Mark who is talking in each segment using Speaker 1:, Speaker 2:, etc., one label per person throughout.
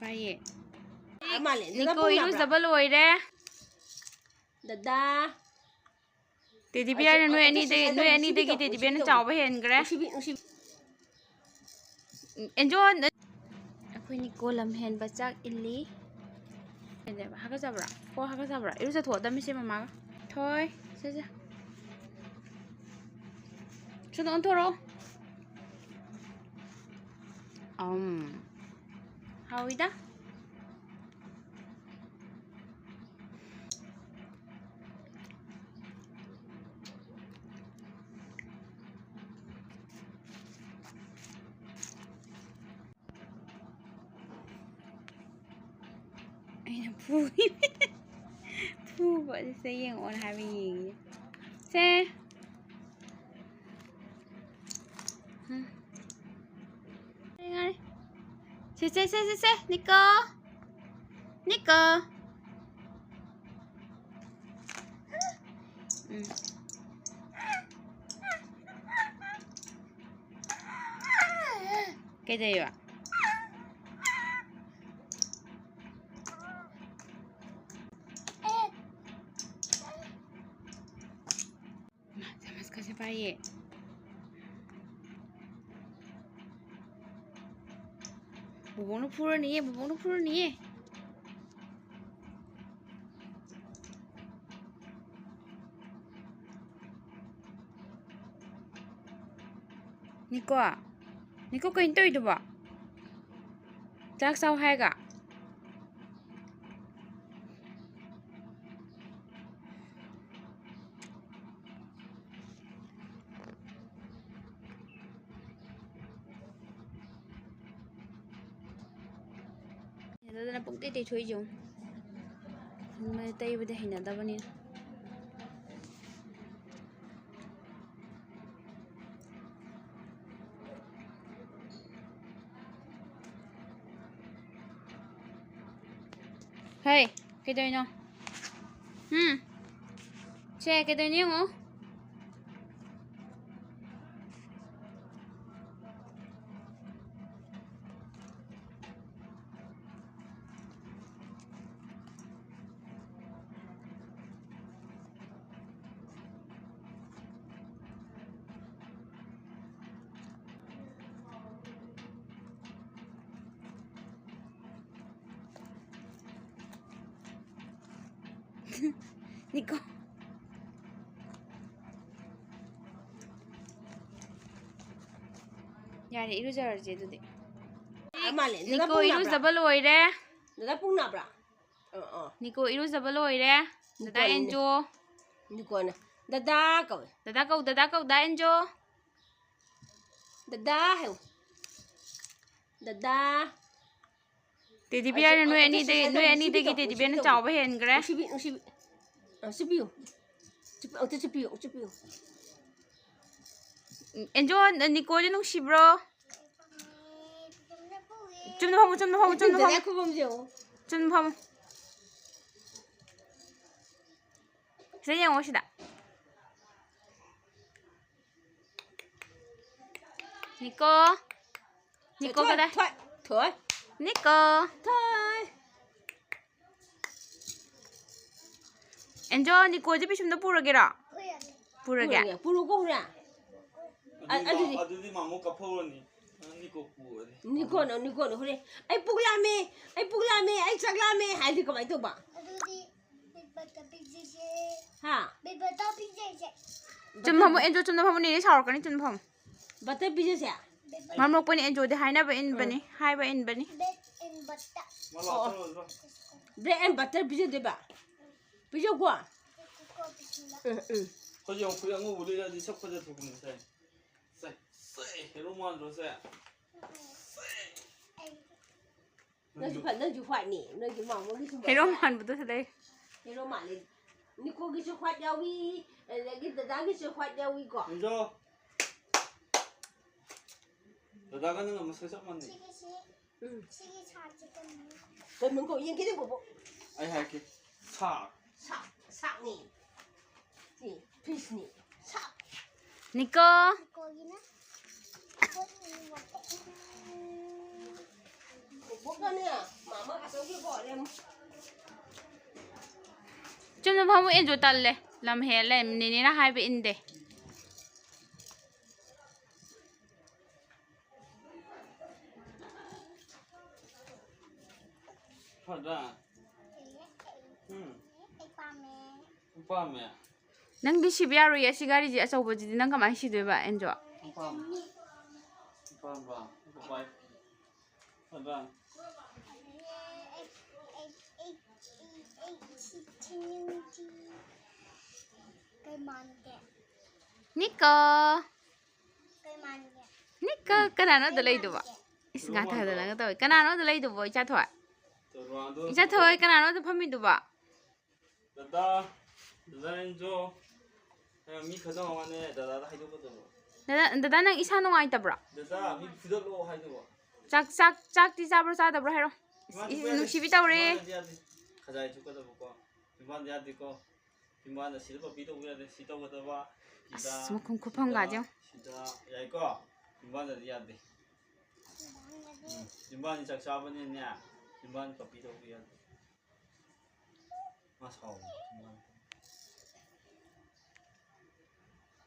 Speaker 1: ꯄꯥꯏꯌꯦ
Speaker 2: ꯃꯥꯜꯂꯦ
Speaker 1: ꯅꯤꯀꯣ ꯏꯔꯨꯖꯕ ꯂꯣꯏꯔꯦ
Speaker 2: ꯗꯗꯥ
Speaker 1: ꯇꯦꯗꯤ ꯕꯤꯌꯔꯅ ꯅꯣꯏ ꯑꯅꯤꯗꯒꯤ ꯇꯦꯗꯤ ꯕꯤꯌꯔꯅ ꯆꯥꯎꯕ ꯍꯦꯟꯈ꯭ꯔꯦ ꯑꯦꯟꯖꯣꯟ ꯑꯩꯈꯣꯏ ꯅꯤꯀꯣ ꯂꯝ ꯍꯦꯟꯕ ꯆꯥꯛ ꯏꯜꯂꯤ ꯍꯥꯒꯠꯆꯕ꯭ꯔꯥ ꯀꯣ ꯍꯥꯒꯠꯆꯕ꯭ꯔꯥ ꯏꯔꯨꯖꯊꯣꯛꯑꯗꯝꯃꯤꯁꯦ ꯃꯃꯥꯒ ꯊꯣꯏ ꯁꯦ ꯁꯨꯗ ꯑꯣꯟꯊꯣꯔꯛꯑꯣ ꯍꯥꯎꯏꯗ ꯑꯩꯅ ꯐꯨꯕ ꯁꯦ ꯌꯦꯡꯉꯛꯑꯣꯅ ꯍꯥꯏꯕ ꯌꯦꯡꯉꯤ ꯁꯦ Se, Nico. Nico. Cái gì vậy? Masih baik. Bubong nó phun nè, bubong nó phun nè. Nico à? Nico có hình tôi được không? Chắc sao hay cả? Nó bụng tê thui dùng. Mà tây bây giờ hình ảnh đâu vậy? Hey, cái đây nào? Che cái đây nhá ngó. Nico. Yari irujarje dudi. Nico iruzaba loire.
Speaker 2: Dada pung nabra.
Speaker 1: Nico iruzaba loire. Dada enjo.
Speaker 2: Nico na. Dada kau.
Speaker 1: Dada kau da enjo.
Speaker 2: Dada heo. Dada.
Speaker 1: Teddy bear na noi ani de gi teddy bear na chawba hen gre.
Speaker 2: Sibu. Sibu.
Speaker 1: Enjo Nico je nung sibro. Chum phamu. Sẽ yang wo sida. Nico cái đây.
Speaker 2: Thôi.
Speaker 1: Nico.
Speaker 2: Thôi.
Speaker 1: Enjo Nico je pisum da puragera. Purage.
Speaker 2: Purugo hura.
Speaker 3: Aduh mamu kapurani.
Speaker 2: Nico no hore. Ai puglame, ai chaglame, hai di kamai to ba. Ha.
Speaker 1: Chum phamu enjo chum phamu ni sawr kani chum phamu.
Speaker 2: Butter pizza ya.
Speaker 1: Mamlok pani enjo de haina ba in bani, hai ba in bani.
Speaker 2: Bread and butter pizza de ba. Pizza kwa.
Speaker 3: Có dùng phụ ngủ bù đi sắp có thuộc mình sai cái lúc mà rồi sai
Speaker 2: nó chụp phải nè nó chụp mỏng nó chụp
Speaker 1: Hello man bu tu đây.
Speaker 2: Hello man đi ni cô cái chụp khoát đeo vi cái đá cái chụp khoát đeo vi cỏ
Speaker 3: rồi đá cái nó mà sai sắp man nè
Speaker 2: cái mông cổ yên cái đấy bộ
Speaker 3: ai hay cái
Speaker 2: sạc nè gì fish nè sạc
Speaker 1: Nico.
Speaker 2: bố con nè mà ꯂꯦꯝꯃꯨ
Speaker 1: ꯆꯨꯝꯅ ꯐꯝꯃꯨ Enzo ꯇꯜꯂꯦ ꯂꯝ ꯍꯦꯜꯂꯦ ꯅꯦꯅꯦꯅ ꯍꯥꯏꯕ ꯏꯟꯗꯦ
Speaker 3: ꯐꯗ꯭ꯔꯥ ꯄꯥꯝꯃꯦ
Speaker 1: ꯅꯪꯗꯤ ꯁꯤꯕ ꯌꯥꯔꯣꯏꯌꯦ ꯑꯁꯤ ꯒꯥꯔꯤꯁꯦ ꯑꯆꯧꯕꯁꯤꯗꯤ ꯅꯪ ꯀꯃꯥꯏꯅ ꯁꯤꯗꯣꯏꯕ ꯑꯦꯟꯖꯣ
Speaker 3: ꯄꯥꯝꯕ꯭ꯔꯥ ꯄꯥꯏ ꯐꯗ꯭ꯔꯥ
Speaker 1: 니꺼 니꺼 그나노도 레이도바 이스 가타가 나가 또 그나노도 레이도바 이차 토이 이차 토이 그나노도 파미도바
Speaker 3: 다다 엔조 미 가정 안에 다다다 하이도거든
Speaker 1: 다다 난 이사 농아이다브라
Speaker 3: 다다 미 부들로 하이도거
Speaker 1: 짝짝짝띠 잡으러 싸다브라 해로 누시비다 우리
Speaker 3: 가자 해줄거든 보고 빈반 돼야 되고 빈반은 시도 비도 우야 돼 시도 거다 봐
Speaker 1: 아스 뭐 쿵쿠팡 가죠
Speaker 3: 시다 야 이거 빈반은 돼야 돼 빈반이 작 잡으느냐 빈반 거 비도 우야 돼 마사오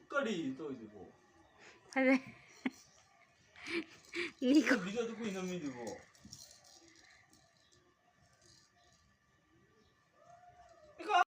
Speaker 3: 거리 또 이거
Speaker 1: 그래 니꺼
Speaker 3: 네가 듣고 있는 미디고